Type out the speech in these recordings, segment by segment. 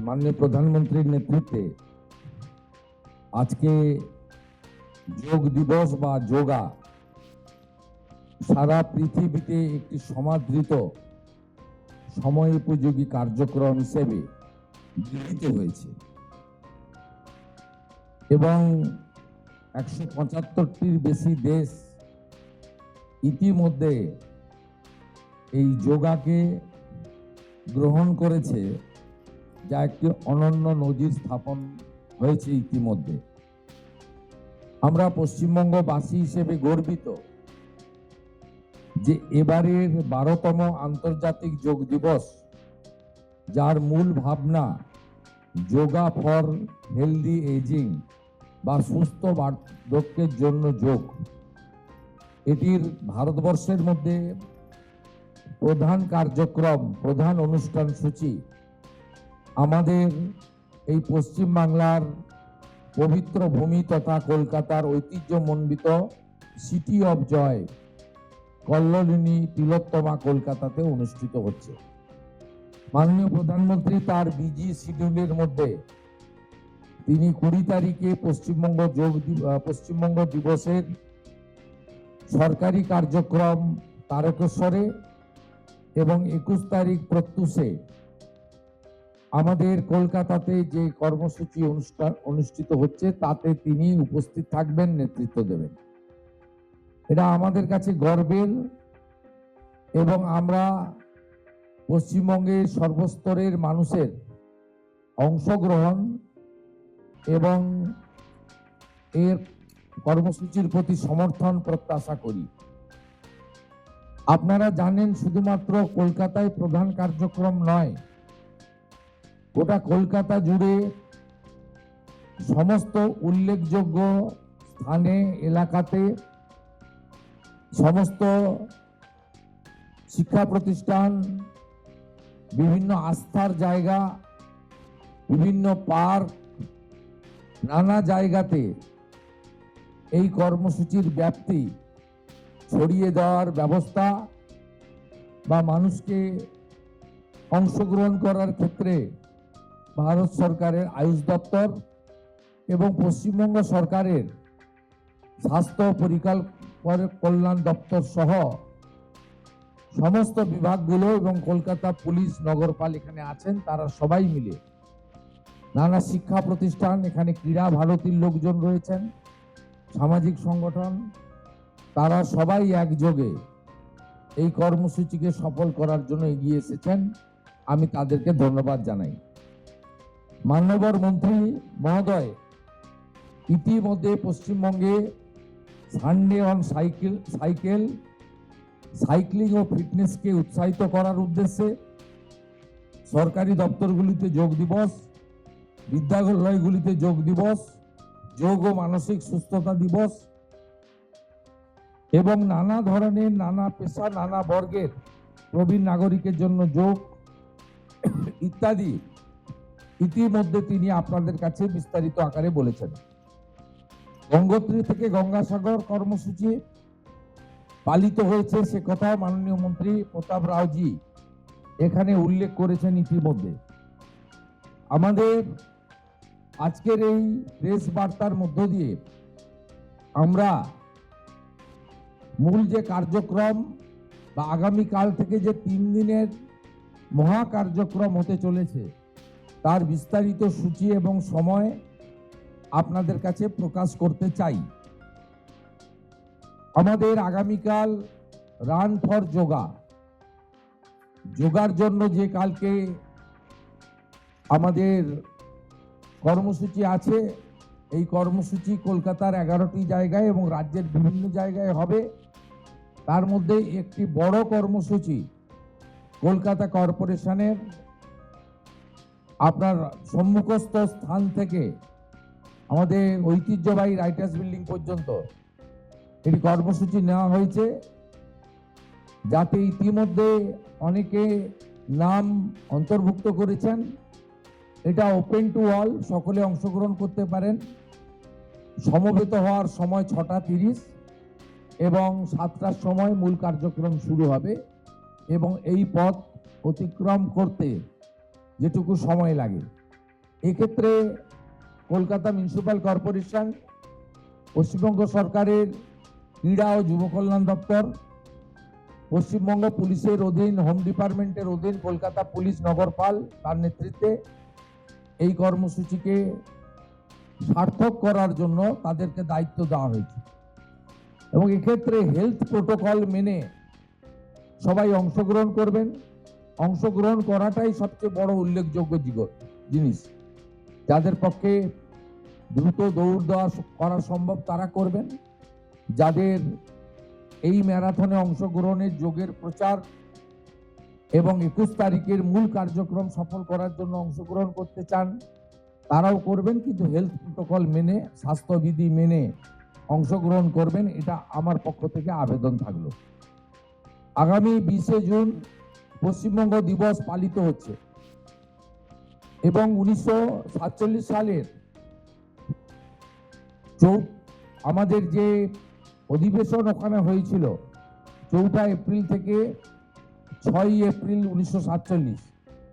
মাননীয় প্রধানমন্ত্রীর নেতৃত্বে আজকে যোগ দিবস বা যোগা সারা পৃথিবীতে একটি সমাদৃত সময়োপযোগী কার্যক্রম হিসেবে গৃহীত হয়েছে এবং 175টির বেশি দেশ ইতিমধ্যে এই যোগাকে গ্রহণ করেছে, যা একটি অনন্য নজির স্থাপন হয়েছে ইতিমধ্যে। আমরা পশ্চিমবঙ্গবাসী হিসেবে গর্বিত যে এবারের 12তম আন্তর্জাতিক যোগ দিবস, যার মূল ভাবনা যোগা ফর হেলদি এজিং বা সুস্থ বার্ধক্যের জন্য যোগ, এটির ভারতবর্ষের মধ্যে প্রধান কার্যক্রম, প্রধান অনুষ্ঠান সূচি আমাদের এই পশ্চিমবাংলার পবিত্র ভূমি তথা কলকাতার ঐতিহ্যমণ্ডিত সিটি অফ জয় কল্লোলিনী তিলোত্তমা কলকাতাতে অনুষ্ঠিত হচ্ছে। মাননীয় প্রধানমন্ত্রী তার বিজি শিডিউলের মধ্যে তিনি 20 তারিখে পশ্চিমবঙ্গ দিবসের সরকারি কার্যক্রম তারকেশ্বরে এবং 21 তারিখ প্রত্যুষে আমাদের কলকাতাতে যে কর্মসূচি অনুষ্ঠিত হচ্ছে তাতে তিনি উপস্থিত থাকবেন, নেতৃত্ব দেবেন। এটা আমাদের কাছে গর্বের এবং আমরা পশ্চিমবঙ্গের সর্বস্তরের মানুষের অংশগ্রহণ এবং এর কর্মসূচির প্রতি সমর্থন প্রত্যাশা করি। আপনারা জানেন, শুধুমাত্র কলকাতায় প্রধান কার্যক্রম নয়, গোটা কলকাতা জুড়ে সমস্ত উল্লেখযোগ্য স্থানে, এলাকাতে, সমস্ত শিক্ষা প্রতিষ্ঠান, বিভিন্ন আস্থার জায়গা, বিভিন্ন পার্ক, নানা জায়গাতে এই কর্মসূচির ব্যাপ্তি ছড়িয়ে দেওয়ার ব্যবস্থা বা মানুষকে অংশগ্রহণ করার ক্ষেত্রে ভারত সরকারের আয়ুষ দপ্তর এবং পশ্চিমবঙ্গ সরকারের স্বাস্থ্য কল্যাণ দপ্তর সহ সমস্ত বিভাগগুলো এবং কলকাতা পুলিশ, নগরপাল এখানে আছেন, তারা সবাই মিলে, নানা শিক্ষা প্রতিষ্ঠান, এখানে ক্রীড়া ভারতীর লোকজন রয়েছেন, সামাজিক সংগঠন, তারা সবাই একযোগে এই কর্মসূচিকে সফল করার জন্য এগিয়ে এসেছেন। আমি তাদেরকে ধন্যবাদ জানাই। মাননীয় মন্ত্রী মহোদয় ইতিমধ্যে পশ্চিমবঙ্গে সানডে অন সাইক্লিং ও ফিটনেসকে উৎসাহিত করার উদ্দেশ্যে সরকারি দপ্তরগুলিতে যোগ দিবস, বিদ্যালয়গুলিতে যোগ দিবস, যোগ ও মানসিক সুস্থতা দিবস এবং নানা ধরনের, নানা পেশা, নানা বর্গের প্রবীণ নাগরিকের জন্য যোগ ইত্যাদি ইতিমধ্যে তিনি আপনাদের কাছে বিস্তারিত আকারে বলেছেন। গঙ্গোত্রী থেকে গঙ্গাসাগর কর্মসূচি পালিত হয়েছে, সে কথা মাননীয় মন্ত্রী প্রতাপ রাওজি এখানে উল্লেখ করেছেন ইতিমধ্যে। আমাদের আজকের এই প্রেস বার্তার মধ্য দিয়ে আমরা মূল যে কার্যক্রম বা আগামীকাল থেকে যে 3 দিনের মহা কার্যক্রম হতে চলেছে তার বিস্তারিত সূচি এবং সময় আপনাদের কাছে প্রকাশ করতে চাই। আমাদের আগামীকাল রান ফর যোগা, যোগার জন্য যে কালকে আমাদের কর্মসূচি আছে, এই কর্মসূচি কলকাতার 11টি জায়গায় এবং রাজ্যের বিভিন্ন জায়গায় হবে। তার মধ্যে একটি বড় কর্মসূচি কলকাতা কর্পোরেশনের আপনার সম্মুখস্থ স্থান থেকে আমাদের ঐতিহ্যবাহী রাইটার্স বিল্ডিং পর্যন্ত এটি কর্মসূচি নেওয়া হয়েছে, যাতে ইতিমধ্যে অনেকে নাম অন্তর্ভুক্ত করেছেন। এটা ওপেন টু অল, সকলে অংশগ্রহণ করতে পারেন। সমবেত হওয়ার সময় 6:30 এবং 7টার সময় মূল কার্যক্রম শুরু হবে এবং এই পথ অতিক্রম করতে যেটুকু সময় লাগে এক্ষেত্রে কলকাতা মিউনিসিপ্যাল কর্পোরেশন, পশ্চিমবঙ্গ সরকারের ক্রীড়া ও যুব কল্যাণ দপ্তর, পশ্চিমবঙ্গ পুলিশের অধীন হোম ডিপার্টমেন্টের অধীন কলকাতা পুলিশ নগরপাল তার নেতৃত্বে এই কর্মসূচিকে সার্থক করার জন্য তাদেরকে দায়িত্ব দেওয়া হয়েছে এবং এক্ষেত্রে হেলথ প্রোটোকল মেনে সবাই অংশগ্রহণ করবেন। অংশগ্রহণ করাটাই সবচেয়ে বড় উল্লেখযোগ্য জিনিস। যাদের পক্ষে দ্রুত দৌড় দেওয়া করা সম্ভব তারা করবেন। যাদের এই ম্যারাথনে অংশগ্রহণের যোগের প্রচার এবং 21 তারিখের মূল কার্যক্রম সফল করার জন্য অংশগ্রহণ করতে চান তারাও করবেন, কিন্তু হেলথ প্রোটোকল মেনে, স্বাস্থ্যবিধি মেনে অংশগ্রহণ করবেন, এটা আমার পক্ষ থেকে আবেদন থাকলো। আগামী 20 জুন পশ্চিমবঙ্গ দিবস পালিত হচ্ছে এবং 1947 সালের আমাদের যে অধিবেশন ওখানে হয়েছিল 4 এপ্রিল থেকে 6 এপ্রিল 1947,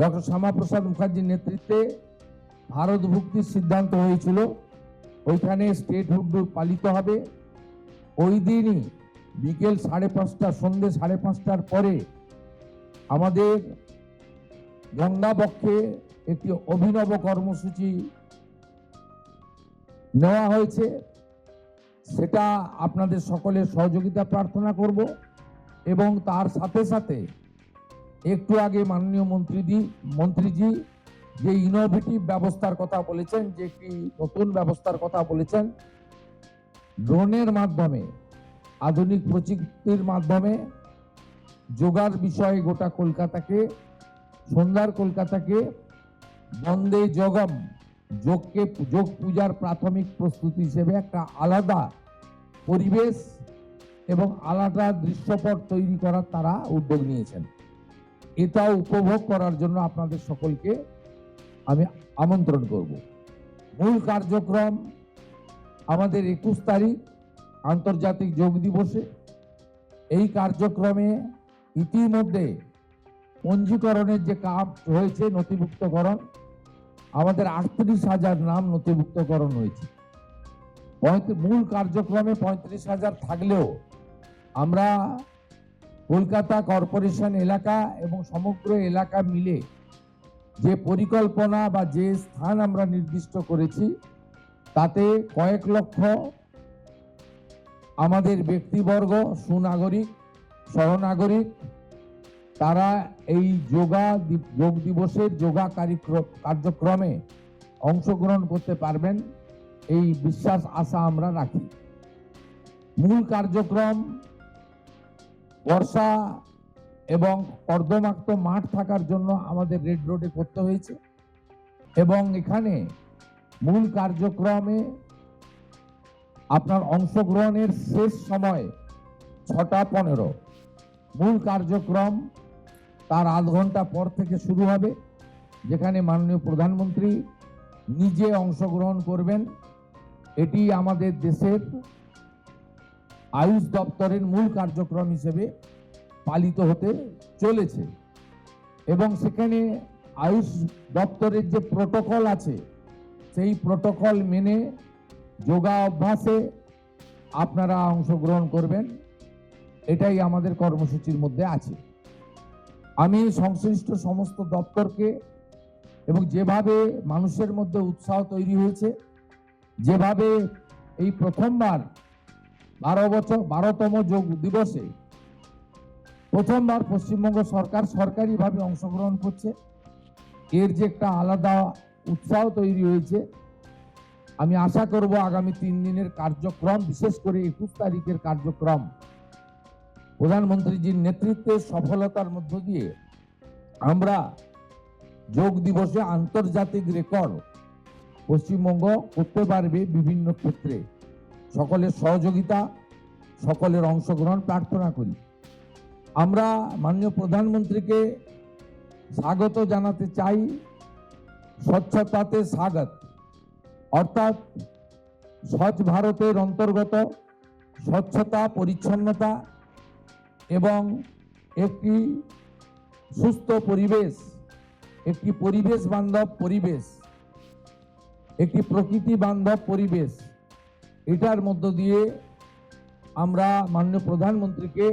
ডক্টর শ্যামাপ্রসাদ মুখার্জির নেতৃত্বে ভারত ভুক্তির সিদ্ধান্ত হয়েছিল। ওইখানে স্টেটহুড পালিত হবে। ওই দিনই বিকেল 5:30, সন্ধ্যে 5:30টার পরে আমাদের গঙ্গাবক্ষে একটি অভিনব কর্মসূচি নেওয়া হয়েছে। সেটা আপনাদের সকলের সহযোগিতা প্রার্থনা করব এবং তার সাথে সাথে একটু আগে মাননীয় মন্ত্রীজি যে ইনোভেটিভ ব্যবস্থার কথা বলেছেন, যে একটি নতুন ব্যবস্থার কথা বলেছেন, ড্রোনের মাধ্যমে, আধুনিক প্রযুক্তির মাধ্যমে যোগার বিষয়ে গোটা কলকাতাকে, সুন্দর কলকাতাকে বন্দে যোগম, যোগ পূজার প্রাথমিক প্রস্তুতি হিসেবে একটা আলাদা পরিবেশ এবং আলাদা দৃশ্যপট তৈরি করার তারা উদ্যোগ নিয়েছেন। এটা উপভোগ করার জন্য আপনাদের সকলকে আমি আমন্ত্রণ করব। মূল কার্যক্রম আমাদের 21 তারিখ আন্তর্জাতিক যোগ দিবসে। এই কার্যক্রমে ইতিমধ্যে পঞ্জীকরণের যে কাজ হয়েছে, নথিভুক্তকরণ, আমাদের 38,000 নাম নথিভুক্তকরণ হয়েছে। মূল কার্যক্রমে 35,000 থাকলেও আমরা কলকাতা কর্পোরেশন এলাকা এবং সমগ্র এলাকা মিলে যে পরিকল্পনা বা যে স্থান আমরা নির্দিষ্ট করেছি তাতে কয়েক লক্ষ আমাদের ব্যক্তিবর্গ, সুনাগরিক, সহনাগরিক, তারা এই যোগ দিবসের যোগা কার্যক্রমে অংশগ্রহণ করতে পারবেন, এই বিশ্বাস আশা আমরা রাখি। মূল কার্যক্রম বর্ষা এবং কর্দমাক্ত মাঠ থাকার জন্য আমাদের রেড রোডে করতে হয়েছে এবং এখানে মূল কার্যক্রমে আপনার অংশগ্রহণের শেষ সময় 6:15। মূল কার্যক্রম তার আধ ঘন্টা পর থেকে শুরু হবে, যেখানে মাননীয় প্রধানমন্ত্রী নিজে অংশগ্রহণ করবেন। এটি আমাদের দেশের আয়ুষ দপ্তরের মূল কার্যক্রম হিসেবে পালিত হতে চলেছে এবং সেখানে আয়ুষ দপ্তরের যে প্রোটোকল আছে সেই প্রোটোকল মেনে যোগা অভ্যাসে আপনারা অংশগ্রহণ করবেন, এটাই আমাদের কর্মসূচির মধ্যে আছে। আমি সংশ্লিষ্ট সমস্ত দপ্তরকে এবং যেভাবে মানুষের মধ্যে উৎসাহ তৈরি হয়েছে, যেভাবে এই প্রথমবার 12তম যোগ দিবসে প্রথমবার পশ্চিমবঙ্গ সরকার সরকারিভাবে অংশগ্রহণ করছে, এর যে একটা আলাদা উৎসাহ তৈরি হয়েছে, আমি আশা করব আগামী 3 দিনের কার্যক্রম, বিশেষ করে 21 তারিখের কার্যক্রম প্রধানমন্ত্রীজির নেতৃত্বে সফলতার মধ্য দিয়ে আমরা যোগ দিবসে আন্তর্জাতিক রেকর্ড পশ্চিমবঙ্গ করতে পারবে। বিভিন্ন ক্ষেত্রে সকলের সহযোগিতা, সকলের অংশগ্রহণ প্রার্থনা করি। আমরা মাননীয় প্রধানমন্ত্রীকে স্বাগত জানাতে চাই। স্বচ্ছতাতে স্বাগত, অর্থাৎ স্বচ্ছ ভারতের অন্তর্গত স্বচ্ছতা, পরিচ্ছন্নতা এবং একটি সুস্থ পরিবেশ, একটি পরিবেশ বান্ধব পরিবেশ, একটি প্রকৃতি বান্ধব পরিবেশ, এটার মধ্য দিয়ে আমরা মাননীয় প্রধানমন্ত্রীকে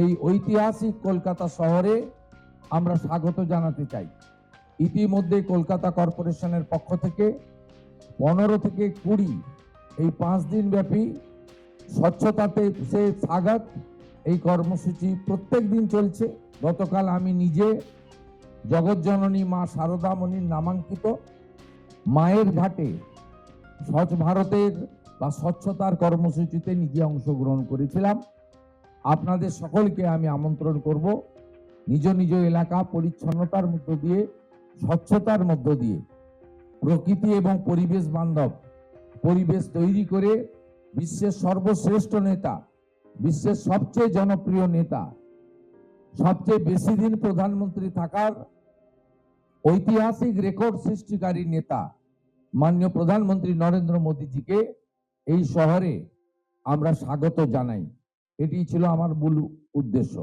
এই ঐতিহাসিক কলকাতা শহরে আমরা স্বাগত জানাতে চাই। ইতিমধ্যে কলকাতা কর্পোরেশনের পক্ষ থেকে 15 থেকে 20 এই 5 দিন ব্যাপী স্বচ্ছতাতে সে স্বাগত এই কর্মসূচি প্রত্যেক দিন চলছে। গতকাল আমি নিজে জগৎজননী মা শারদামণির নামাঙ্কিত মায়ের ঘাটে স্বচ্ছ ভারতের বা স্বচ্ছতার কর্মসূচিতে নিজে অংশগ্রহণ করেছিলাম। আপনাদের সকলকে আমি আমন্ত্রণ করব, নিজ নিজ এলাকা পরিচ্ছন্নতার মধ্য দিয়ে, স্বচ্ছতার মধ্য দিয়ে প্রকৃতি এবং পরিবেশ বান্ধব পরিবেশ তৈরি করে বিশ্বের সর্বশ্রেষ্ঠ নেতা, বিশ্বের সবচেয়ে জনপ্রিয় নেতা, সবচেয়ে বেশি দিন প্রধানমন্ত্রী থাকার ঐতিহাসিক রেকর্ড সৃষ্টিকারী নেতা মাননীয় প্রধানমন্ত্রী নরেন্দ্র মোদীজিকে এই শহরে আমরা স্বাগত জানাই। এটি ছিল আমার মূল উদ্দেশ্য।